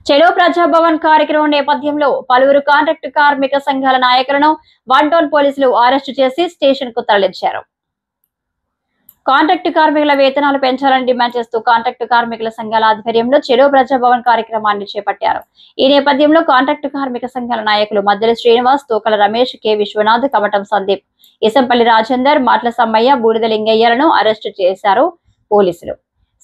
చెలో ప్రజాభవన్ కార్యక్రమం నేపథ్యంలో పలువురు కాంట్రాక్టు కార్మిక సంఘాల నాయకులను వన్ టౌన్ పోలీసులు అరెస్టు చేసి స్టేషన్ కు తరలించారు. కాంట్రాక్టు కార్మికుల వేతనాలు పెంచాలని డిమాండ్ చేస్తూ కాంట్రాక్టు కార్మికుల సంఘాల ఆధ్వర్యంలో చెలో ప్రజాభవన్ కార్యక్రమాన్ని చేపట్టారు. ఈ నేపథ్యంలో కాంట్రాక్టు కార్మిక సంఘాల నాయకులు మద్దెల శ్రీనివాస్, తోకల రమేష్, కె విశ్వనాథ్, కమటం సందీప్, ఇసంపల్లి రాజేందర్, మాట్ల సమ్మయ్య, బూడిద లింగయ్యలను అరెస్టు చేశారు పోలీసులు.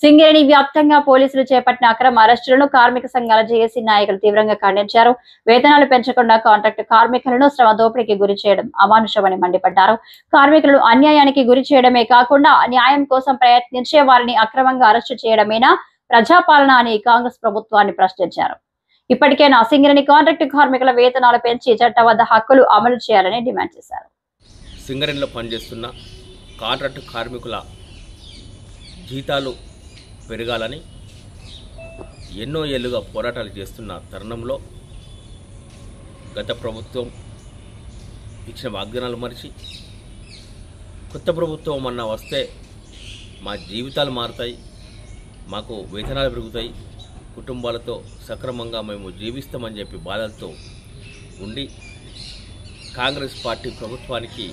సింగరేణి వ్యాప్తంగా పోలీసులు చేపట్టిన అక్రమ అరెస్టులను కార్మిక సంఘాల జేఏసీ నాయకులు తీవ్రంగా ఖండించారు. వేతనాలు పెంచకుండా కాంట్రాక్టు కార్మికులను శ్రమ దోపిడీకి గురి చేయడం అమానుషమని మండిపడ్డారు. కార్మికులను అన్యాయానికి గురి చేయడమే కాకుండా న్యాయం కోసం ప్రయత్నించే వారిని అక్రమంగా అరెస్టు చేయడమేనా ప్రజాపాలన అని కాంగ్రెస్ ప్రభుత్వాన్ని ప్రశ్నించారు. ఇప్పటికైనా సింగరేణి కాంట్రాక్టు కార్మికుల వేతనాలు పెంచి చట్టబద్ధ హక్కులు అమలు చేయాలని డిమాండ్ చేశారు. సింగరేణిలో పనిచేస్తున్న కాంట్రాక్టు కార్మికుల జీతాలు పెరగాలని ఎన్నో ఏళ్లుగా పోరాటాలు చేస్తున్న తరుణంలో గత ప్రభుత్వం ఇచ్చిన వాగ్దానాలు మరిచి కొత్త ప్రభుత్వం అన్న వస్తే మా జీవితాలు మారుతాయి, మాకు వేతనాలు పెరుగుతాయి, కుటుంబాలతో సక్రమంగా మేము జీవిస్తామని చెప్పి బాధలతో ఉండి కాంగ్రెస్ పార్టీ ప్రభుత్వానికి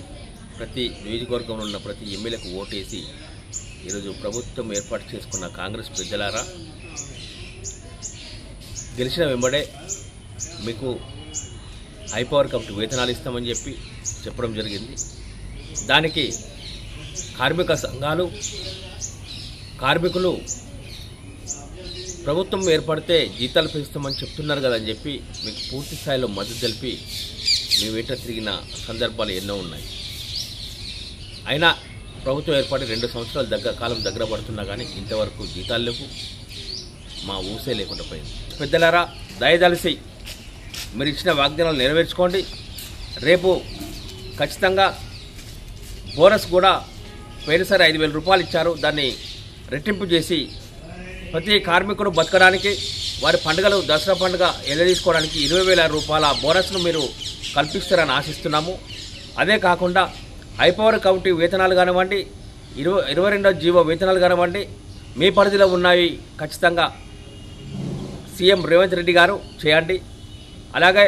ప్రతి నియోజకవర్గంలో ఉన్న ప్రతి ఎమ్మెల్యేకు ఓటేసి ఈరోజు ప్రభుత్వం ఏర్పాటు చేసుకున్న కాంగ్రెస్ పెద్దలారా, గెలిచిన వెంబడే మీకు హైపవర్ కమిటీ వేతనాలు ఇస్తామని చెప్పి చెప్పడం జరిగింది. దానికి కార్మిక సంఘాలు కార్మికులు ప్రభుత్వం ఏర్పడితే జీతాలు పెంచుతామని చెప్తున్నారు కదా అని చెప్పి మీకు పూర్తి స్థాయిలో మద్దతు తెలిపి మీ వెంట తిరిగిన సందర్భాలు ఎన్నో ఉన్నాయి. అయినా ప్రభుత్వం ఏర్పడి 2 సంవత్సరాల కాలం దగ్గర పడుతున్నా కానీ ఇంతవరకు జీతాలు లేవు, మా ఊసే లేకుండా పోయింది. పెద్దలారా, దయదలిసి మీరు ఇచ్చిన వాగ్దానాలు నెరవేర్చుకోండి. రేపు ఖచ్చితంగా బోనస్ కూడా పోయినసారి 5,000 రూపాయలు ఇచ్చారు, దాన్ని రెట్టింపు చేసి ప్రతి కార్మికుడు బతకడానికి వారి పండుగలు దసరా పండుగ ఎల్లదీసుకోవడానికి 20,000 రూపాయల బోనస్ను మీరు కల్పిస్తారని ఆశిస్తున్నాము. అదే కాకుండా హైపవర్ కమిటీ వేతనాలు కానివ్వండి, 22వ జీవో వేతనాలు కానివ్వండి, మీ పరిధిలో ఉన్నవి ఖచ్చితంగా సీఎం రేవంత్ రెడ్డి గారు చేయండి. అలాగే